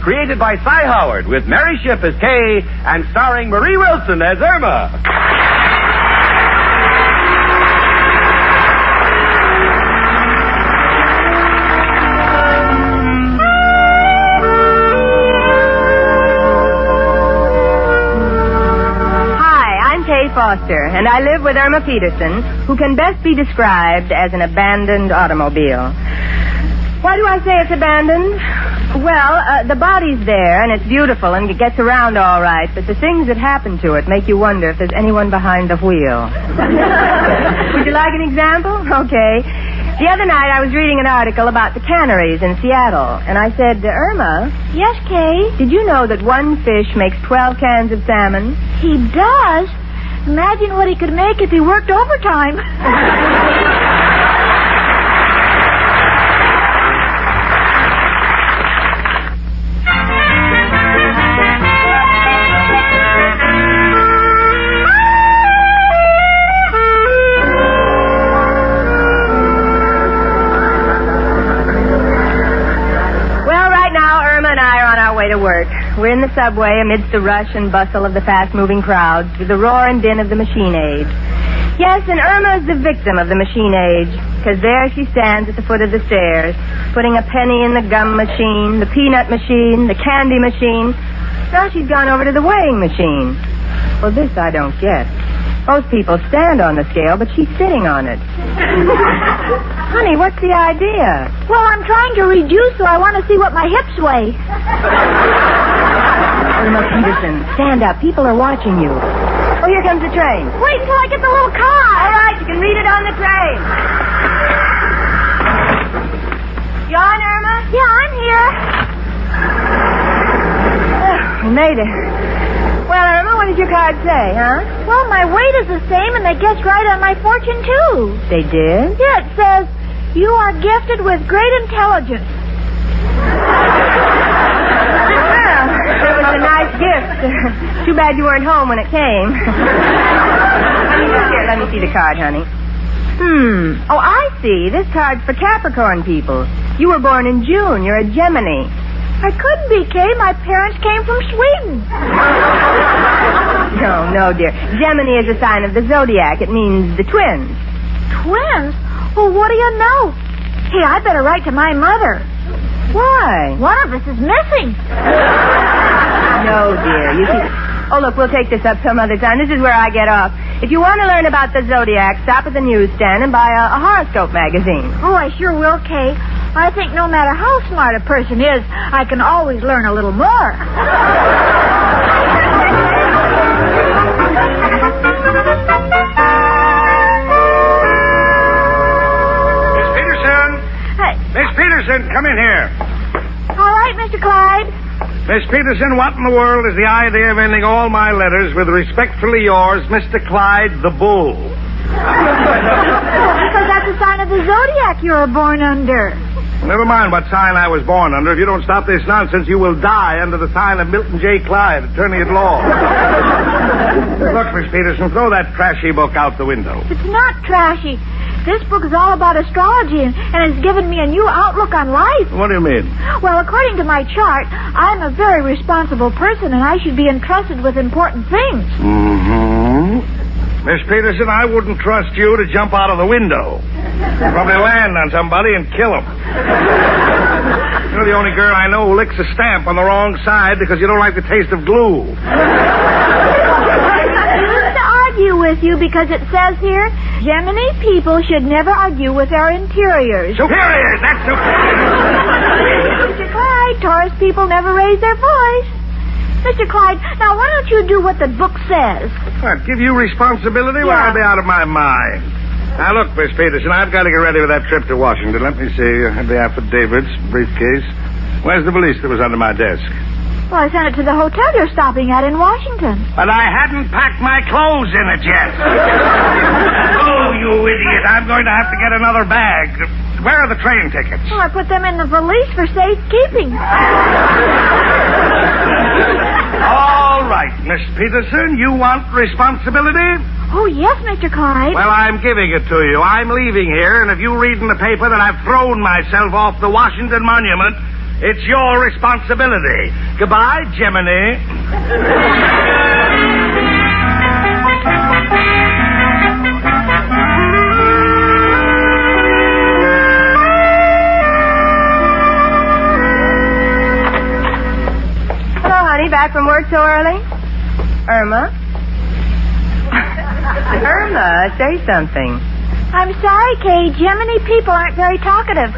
created by Cy Howard, with Mary Shipp as Kay and starring Marie Wilson as Irma. Foster, and I live with Irma Peterson, who can best be described as an abandoned automobile. Why do I say it's abandoned? Well, the body's there, and it's beautiful, and it gets around all right, but the things that happen to it make you wonder if there's anyone behind the wheel. Would you like an example? Okay. The other night, I was reading an article about the canneries in Seattle, and I said, Irma... Yes, Kay? Did you know that one fish makes 12 cans of salmon? He does? Imagine what he could make if he worked overtime. Well, right now, Irma and I are on our way to work. We're in the subway amidst the rush and bustle of the fast-moving crowds with the roar and din of the machine age. Yes, and Irma's the victim of the machine age, because there she stands at the foot of the stairs, putting a penny in the gum machine, the peanut machine, the candy machine. Now she's gone over to the weighing machine. Well, this I don't get. Most people stand on the scale, but she's sitting on it. Honey, what's the idea? Well, I'm trying to reduce, so I want to see what my hips weigh. Irma Peterson, stand up. People are watching you. Oh, here comes the train. Wait until I get the little car. All right, you can read it on the train. You on, Irma? Yeah, I'm here. We made it. Well, Irma, what did your card say, huh? Well, my weight is the same, and they guessed right on my fortune, too. They did? Yeah, it says, you are gifted with great intelligence. Well, it was a nice gift. Too bad you weren't home when it came. Here, let me see the card, honey. Oh, I see. This card's for Capricorn people. You were born in June. You're a Gemini. I couldn't be, Kay. My parents came from Sweden. No, dear. Gemini is a sign of the zodiac. It means the twins. Twins? Well, what do you know? Hey, I better write to my mother. Why? One of us is missing. No, dear. You see... Oh, look, we'll take this up some other time. This is where I get off. If you want to learn about the zodiac, stop at the newsstand and buy a horoscope magazine. Oh, I sure will, Kay. I think no matter how smart a person is, I can always learn a little more. Miss Peterson! Hey. Miss Peterson, come in here. All right, Mr. Clyde. Miss Peterson, what in the world is the idea of ending all my letters with respectfully yours, Mr. Clyde the Bull? Because that's a sign of the zodiac you were born under. Never mind what sign I was born under. If you don't stop this nonsense, you will die under the sign of Milton J. Clyde, attorney at law. Look, Miss Peterson, throw that trashy book out the window. It's not trashy. This book is all about astrology, and it's given me a new outlook on life. What do you mean? Well, according to my chart, I'm a very responsible person, and I should be entrusted with important things. Mm-hmm. Miss Peterson, I wouldn't trust you to jump out of the window. You'd probably land on somebody and kill him. You're the only girl I know who licks a stamp on the wrong side because you don't like the taste of glue. I used to argue with you because it says here, Gemini people should never argue with their interiors. Superiors! That's superior! Mr. Clyde, Taurus people never raise their voice. Mr. Clyde, now why don't you do what the book says? What, give you responsibility? Well, I'll be out of my mind. Now, look, Miss Peterson, I've got to get ready for that trip to Washington. Let me see. The affidavits, briefcase. Where's the valise that was under my desk? Well, I sent it to the hotel you're stopping at in Washington. But I hadn't packed my clothes in it yet. Oh, you idiot. I'm going to have to get another bag. Where are the train tickets? Well, I put them in the valise for safekeeping. All right, Miss Peterson, you want responsibility? Oh, yes, Mr. Clyde. Well, I'm giving it to you. I'm leaving here, and if you read in the paper that I've thrown myself off the Washington Monument, It's your responsibility. Goodbye, Gemini. Hello, honey. Back from work so early? Irma? Irma, say something. I'm sorry, Kay. Gemini people aren't very talkative.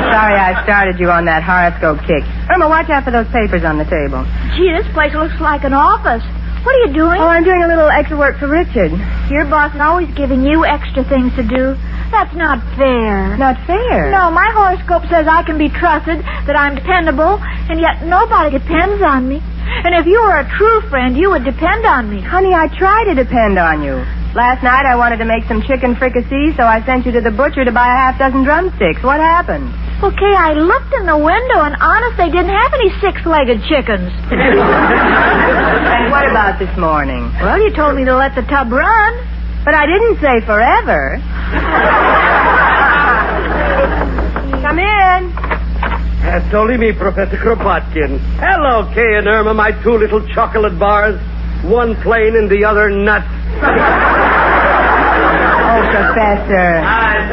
Sorry I started you on that horoscope kick. Irma, watch out for those papers on the table. Gee, this place looks like an office. What are you doing? Oh, I'm doing a little extra work for Richard. Your boss is always giving you extra things to do. That's not fair. Not fair? No, my horoscope says I can be trusted, that I'm dependable, and yet nobody depends on me. And if you were a true friend, you would depend on me. Honey, I try to depend on you. Last night I wanted to make some chicken fricassee, so I sent you to the butcher to buy a half dozen drumsticks. What happened? Okay, I looked in the window, and honest, they didn't have any six-legged chickens. And what about this morning? Well, you told me to let the tub run. But I didn't say forever. Come in. That's only me, Professor Kropotkin. Hello, Kay and Irma, my two little chocolate bars. One plain and the other nuts. Oh, Professor.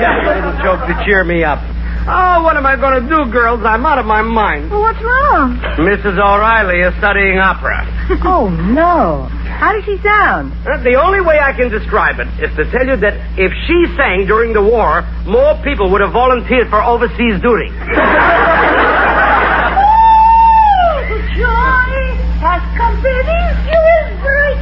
Just a little joke to cheer me up. Oh, what am I going to do, girls? I'm out of my mind. Well, what's wrong? Mrs. O'Reilly is studying opera. Oh, no. How does she sound? The only way I can describe it is to tell you that if she sang during the war, more people would have volunteered for overseas duty. Joy has come to this great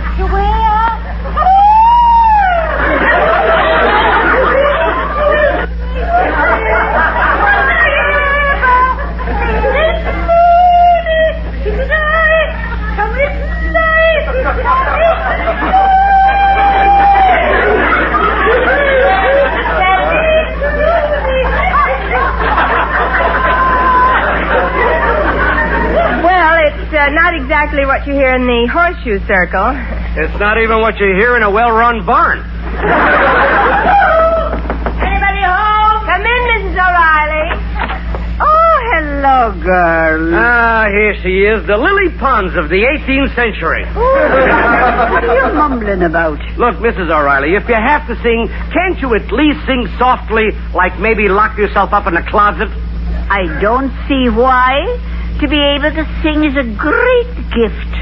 not exactly what you hear in the horseshoe circle. It's not even what you hear in a well-run barn. Anybody home? Come in, Mrs. O'Reilly. Oh, hello, girl. Ah, here she is, the Lily Pons of the 18th century. What are you mumbling about? Look, Mrs. O'Reilly, if you have to sing, can't you at least sing softly, like maybe lock yourself up in a closet? I don't see why. To be able to sing is a great gift.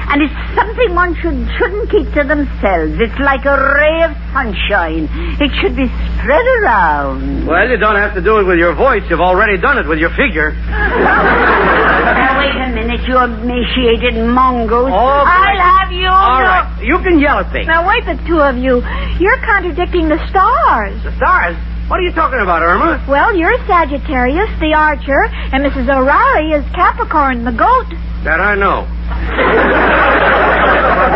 And it's something one shouldn't keep to themselves. It's like a ray of sunshine. It should be spread around. Well, you don't have to do it with your voice. You've already done it with your figure. Now, wait a minute, you emaciated mongoose. Oh, I'll have you. All right, you can yell at me. Now, wait, the two of you. You're contradicting the stars. The stars? What are you talking about, Irma? Well, you're Sagittarius, the archer, and Mrs. O'Reilly is Capricorn, the goat. That I know.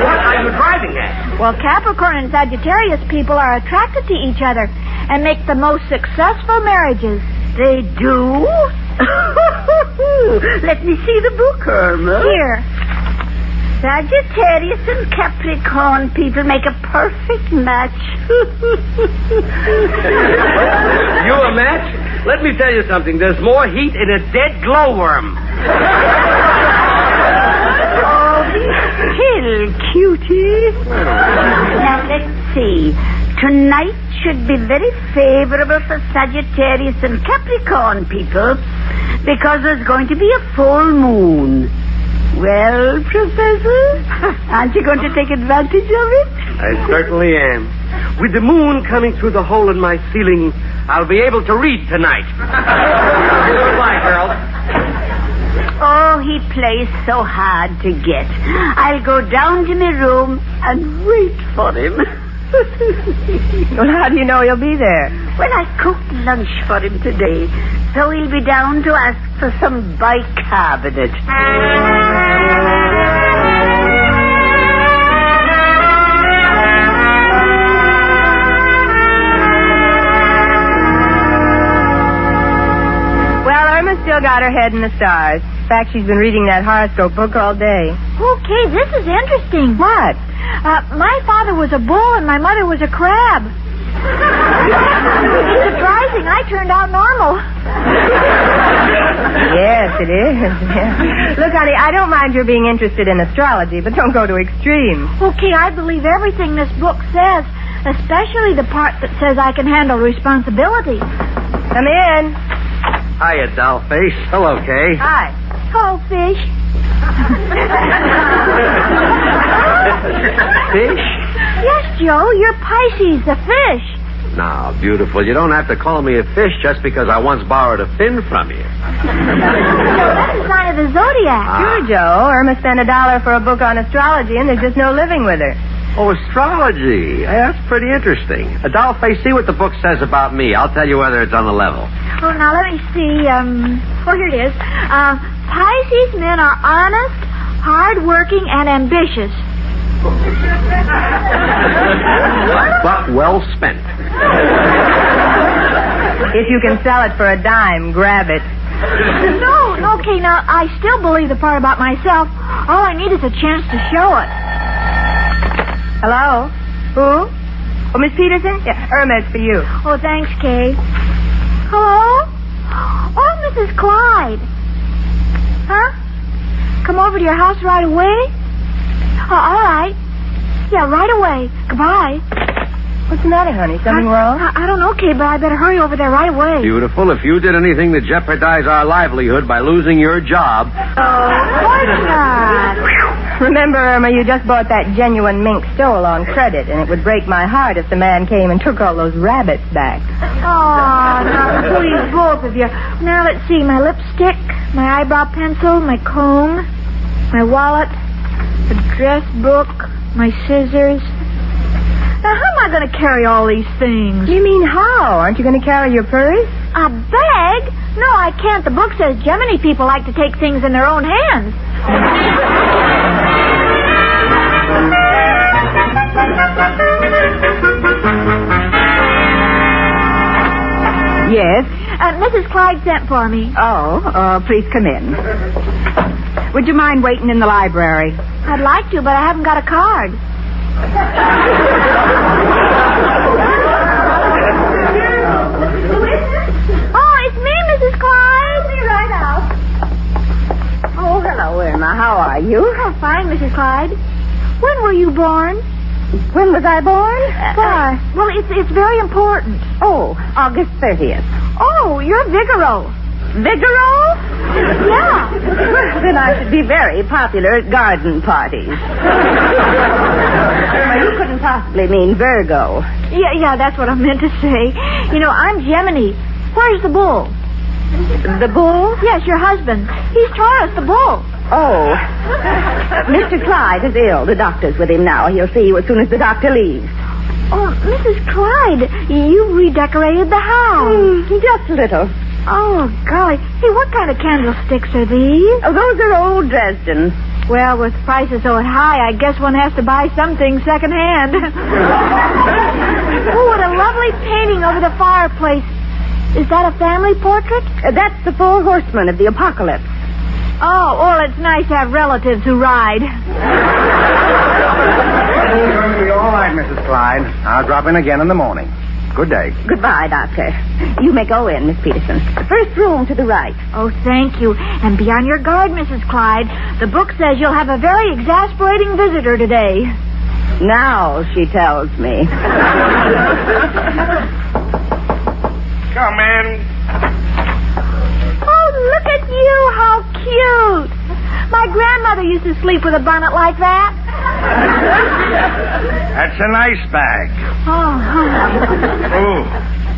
What are you driving at? Well, Capricorn and Sagittarius people are attracted to each other and make the most successful marriages. They do? Let me see the book, Irma. Here. Sagittarius and Capricorn people make a perfect match. You a match? Let me tell you something. There's more heat in a dead glowworm. Oh, be still, cutie. Now, let's see. Tonight should be very favorable for Sagittarius and Capricorn people because there's going to be a full moon. Well, Professor, aren't you going to take advantage of it? I certainly am. With the moon coming through the hole in my ceiling, I'll be able to read tonight. Goodbye, girls. Oh, he plays so hard to get. I'll go down to my room and wait for him. Well, how do you know he'll be there? Well, I cooked lunch for him today, so he'll be down to ask for some bicarbonate. Well, Irma's still got her head in the stars. In fact, she's been reading that horoscope book all day. Okay, this is interesting. What? My father was a bull and my mother was a crab. It's surprising I turned out normal. Yes, it is. Look, honey, I don't mind your being interested in astrology, but don't go to extremes. Okay, I believe everything this book says, especially the part that says I can handle responsibility. Come in. Hiya, dollface. Hello, Kay. Hi. Oh, fish. Fish? Yes, Joe, you're Pisces, the fish. Now, beautiful, you don't have to call me a fish just because I once borrowed a fin from you. That's a sign of the zodiac. Sure, Joe. Irma spent $1 for a book on astrology, and there's just no living with her. Oh, astrology. That's pretty interesting. Dollface, see what the book says about me. I'll tell you whether it's on the level. Oh, now let me see. Here it is. Pisces men are honest, hard-working, and ambitious. But well spent. If you can sell it for a dime, grab it. No, okay, now, I still believe the part about myself. All I need is a chance to show it. Hello? Who? Oh, Miss Peterson? Yeah, Irma, it's for you. Oh, thanks, Kay. Hello? Oh, Mrs. Clyde. Huh? Come over to your house right away? Oh, all right. Yeah, right away. Goodbye. What's the matter, honey? Something wrong? I don't know, Kay, but I better hurry over there right away. Beautiful. If you did anything to jeopardize our livelihood by losing your job... Oh, of course not. Remember, Irma, you just bought that genuine mink stole on credit, and it would break my heart if the man came and took all those rabbits back. Oh, now, please, both of you. Now, let's see. My lipstick, my eyebrow pencil, my comb, my wallet, the dress book, my scissors. Now, how am I going to carry all these things? You mean how? Aren't you going to carry your purse? A bag? No, I can't. The book says Gemini people like to take things in their own hands. Yes? Mrs. Clyde sent for me. Oh, please come in. Would you mind waiting in the library? I'd like to, but I haven't got a card. Oh, it's me, Mrs. Clyde. I'll be right out. Oh, hello, Irma. How are you? Oh, fine, Mrs. Clyde. When were you born? When was I born? Why? Well, it's very important. Oh, August 30th. Oh, you're Vigoro. Vigoro? Yeah. Well, then I should be very popular at garden parties. Well, you couldn't possibly mean Virgo. Yeah, that's what I meant to say. You know, I'm Gemini. Where's the bull? The bull? Yes, your husband. He's Taurus, the bull. Oh. Mr. Clyde is ill. The doctor's with him now. He'll see you as soon as the doctor leaves. Oh, Mrs. Clyde, you redecorated the house. Just a little. Oh, golly. Hey, what kind of candlesticks are these? Oh, those are old Dresden. Well, with prices so high, I guess one has to buy something secondhand. Oh, what a lovely painting over the fireplace. Is that a family portrait? That's the 4 horsemen of the apocalypse. Oh, well, it's nice to have relatives who ride. It's going to be all right, Mrs. Clyde. I'll drop in again in the morning. Good day. Goodbye, Doctor. You may go in, Miss Peterson. The first room to the right. Oh, thank you. And be on your guard, Mrs. Clyde. The book says you'll have a very exasperating visitor today. Now, she tells me. Come in. Oh, look at you. How cute. My grandmother used to sleep with a bonnet like that. That's a nice bag. Oh. Oh,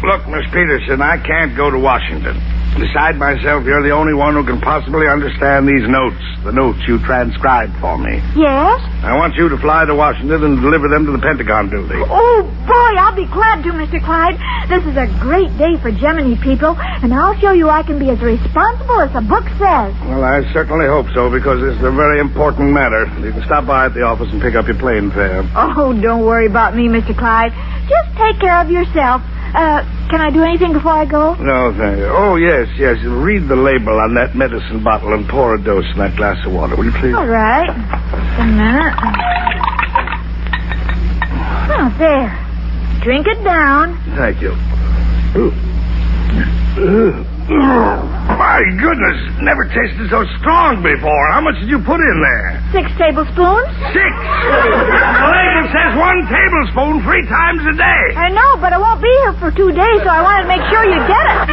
look, Miss Peterson, I can't go to Washington. Beside myself, you're the only one who can possibly understand these notes, the notes you transcribed for me. Yes? I want you to fly to Washington and deliver them to the Pentagon duty. Oh, boy, I'll be glad to, Mr. Clyde. This is a great day for Gemini people, and I'll show you I can be as responsible as the book says. Well, I certainly hope so, because this is a very important matter. You can stop by at the office and pick up your plane fare. Oh, don't worry about me, Mr. Clyde. Just take care of yourself. Can I do anything before I go? No, thank you. Oh, yes. Read the label on that medicine bottle and pour a dose in that glass of water, will you please? All right. Just a minute. Oh, there. drink it down. Thank you. My goodness, never tasted so strong before. How much did you put in there? 6 tablespoons. 6! The label says 1 tablespoon 3 times a day. I know, but I won't be here for 2 days, so I wanted to make sure you get it.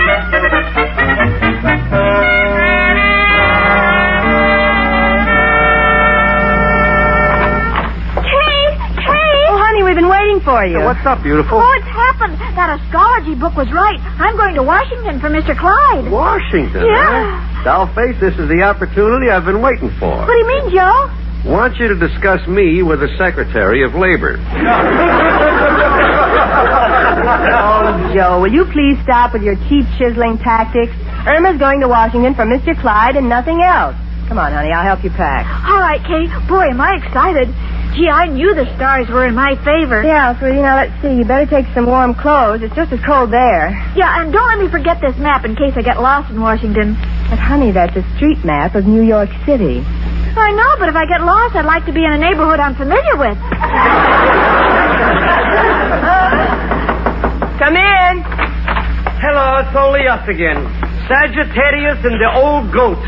We've been waiting for you. What's up, beautiful? Oh, it's happened. That astrology book was right. I'm going to Washington for Mr. Clyde. Washington, Yeah. huh? Dollface, this is the opportunity I've been waiting for. What do you mean, Joe? Want you to discuss me with the Secretary of Labor. Oh, Joe, will you please stop with your cheap chiseling tactics? Irma's going to Washington for Mr. Clyde and nothing else. Come on, honey, I'll help you pack. All right, Kay. Boy, am I excited. Gee, I knew the stars were in my favor. Yeah, sweetie, now let's see. You better take some warm clothes. It's just as cold there. Yeah, and don't let me forget this map in case I get lost in Washington. But, honey, that's a street map of New York City. I know, but if I get lost, I'd like to be in a neighborhood I'm familiar with. Come in. Hello, it's only us again. Sagittarius and the old goat.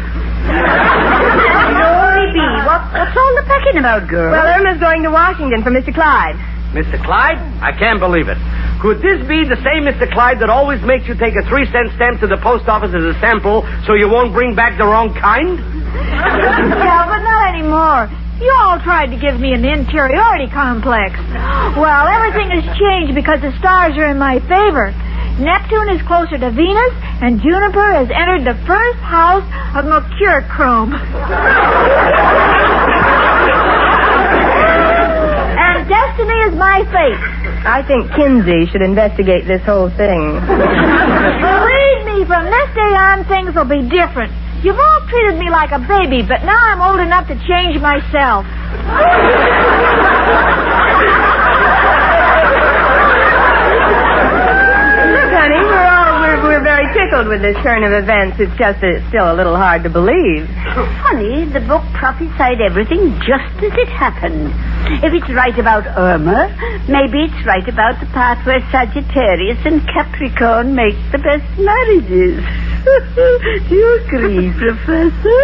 Glory be. What's all the pecking about, girl? Well, Irma's going to Washington for Mr. Clyde. Mr. Clyde? I can't believe it. Could this be the same Mr. Clyde that always makes you take a 3-cent stamp to the post office as a sample so you won't bring back the wrong kind? Yeah, but not anymore. You all tried to give me an inferiority complex. Well, everything has changed because the stars are in my favor. Neptune is closer to Venus, and Juniper has entered the first house of Mercurochrome. And destiny is my fate. I think Kinsey should investigate this whole thing. Believe me, from this day on, things will be different. You've all treated me like a baby, but now I'm old enough to change myself. Honey, we're very tickled with this turn of events. It's just that it's still a little hard to believe. Honey, the book prophesied everything just as it happened. If it's right about Irma, maybe it's right about the part where Sagittarius and Capricorn make the best marriages. Do you agree, Professor?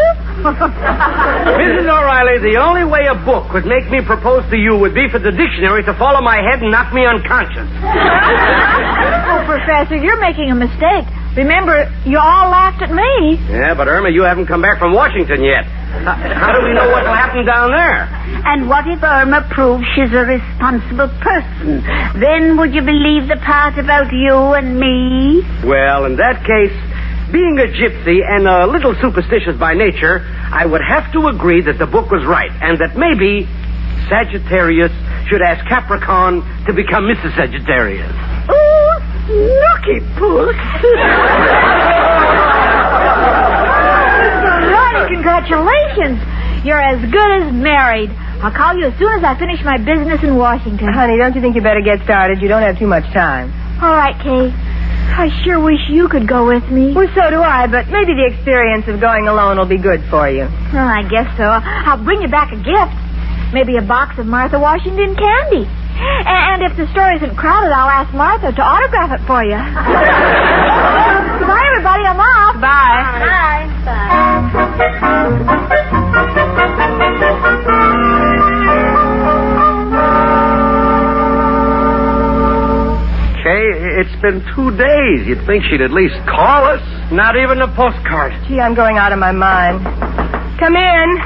Mrs. O'Reilly, the only way a book could make me propose to you would be for the dictionary to fall on my head and knock me unconscious. Oh, Professor, you're making a mistake. Remember, you all laughed at me. Yeah, but Irma, you haven't come back from Washington yet. How do we know what will happen down there? And what if Irma proves she's a responsible person? Then would you believe the part about you and me? Well, in that case, being a gypsy and a little superstitious by nature, I would have to agree that the book was right, and that maybe Sagittarius should ask Capricorn to become Mrs. Sagittarius. Oh, lucky puss. Ronnie, congratulations. You're as good as married. I'll call you as soon as I finish my business in Washington. Honey, don't you think you better get started? You don't have too much time. All right, Kay. I sure wish you could go with me. Well, so do I, but maybe the experience of going alone will be good for you. Well, I guess so. I'll bring you back a gift. Maybe a box of Martha Washington candy. And if the store isn't crowded, I'll ask Martha to autograph it for you. Goodbye, everybody. I'm off. Bye. Kay, it's been 2 days. You'd think she'd at least call us. Not even a postcard. Gee, I'm going out of my mind. Come in.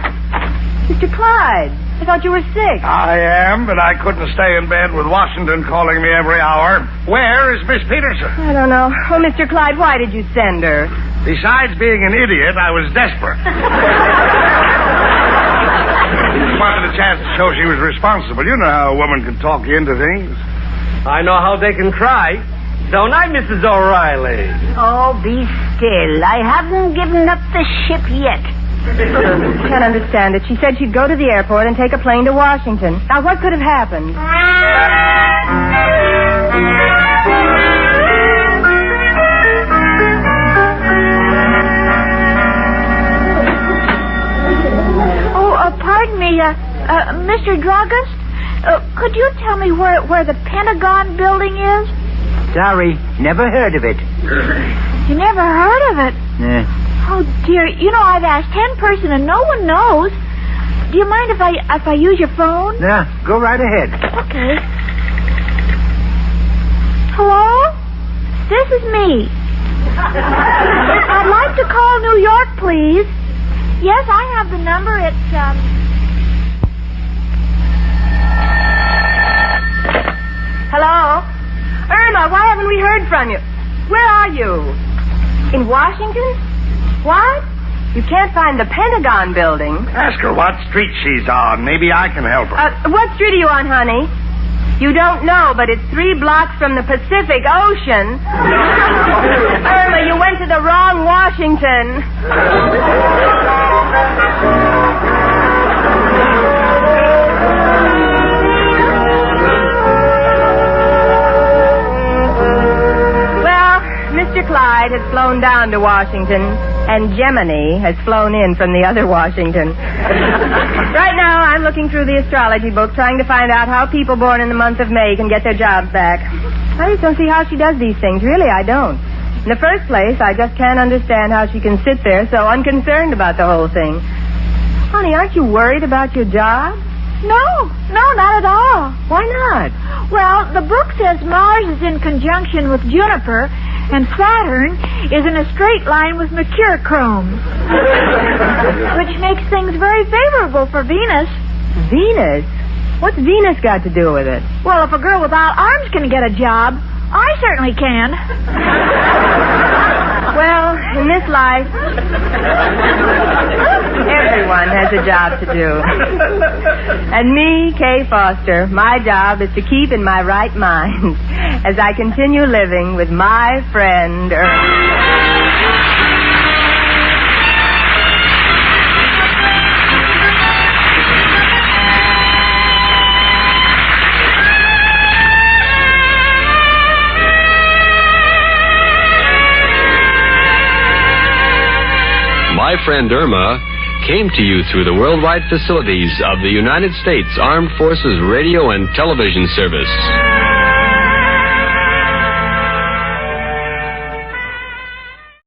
Mr. Clyde, I thought you were sick. I am, but I couldn't stay in bed with Washington calling me every hour. Where is Miss Peterson? I don't know. Oh, Mr. Clyde, why did you send her? Besides being an idiot, I was desperate. Wanted a chance to show she was responsible. You know how a woman can talk you into things. I know how they can try. Don't I, Mrs. O'Reilly? Oh, be still. I haven't given up the ship yet. Can't understand it. She said she'd go to the airport and take a plane to Washington. Now, what could have happened? Oh, pardon me, Mr. Draugust? Could you tell me where the Pentagon building is? Sorry, never heard of it. You never heard of it? Oh, dear. You know, I've asked 10 persons and no one knows. Do you mind if I use your phone? Yeah, go right ahead. Okay. Hello? This is me. I'd like to call New York, please. Yes, I have the number. It's, Hello? Irma, why haven't we heard from you? Where are you? In Washington? What? You can't find the Pentagon building. Ask her what street she's on. Maybe I can help her. What street are you on, honey? You don't know, but it's 3 blocks from the Pacific Ocean. Irma, you went to the wrong Washington. Mr. Clyde has flown down to Washington, and Gemini has flown in from the other Washington. Right now, I'm looking through the astrology book, trying to find out how people born in the month of May can get their jobs back. I just don't see how she does these things. Really, I don't. In the first place, I just can't understand how she can sit there so unconcerned about the whole thing. Honey, aren't you worried about your job? No, not at all. Why not? Well, the book says Mars is in conjunction with Juniper, and Saturn is in a straight line with Mercurochrome, which makes things very favorable for Venus. Venus? What's Venus got to do with it? Well, if a girl without arms can get a job, I certainly can. Well, in this life, everyone has a job to do. And me, Kay Foster, my job is to keep in my right mind as I continue living with my friend Irma. My Friend Irma came to you through the worldwide facilities of the United States Armed Forces Radio and Television Service.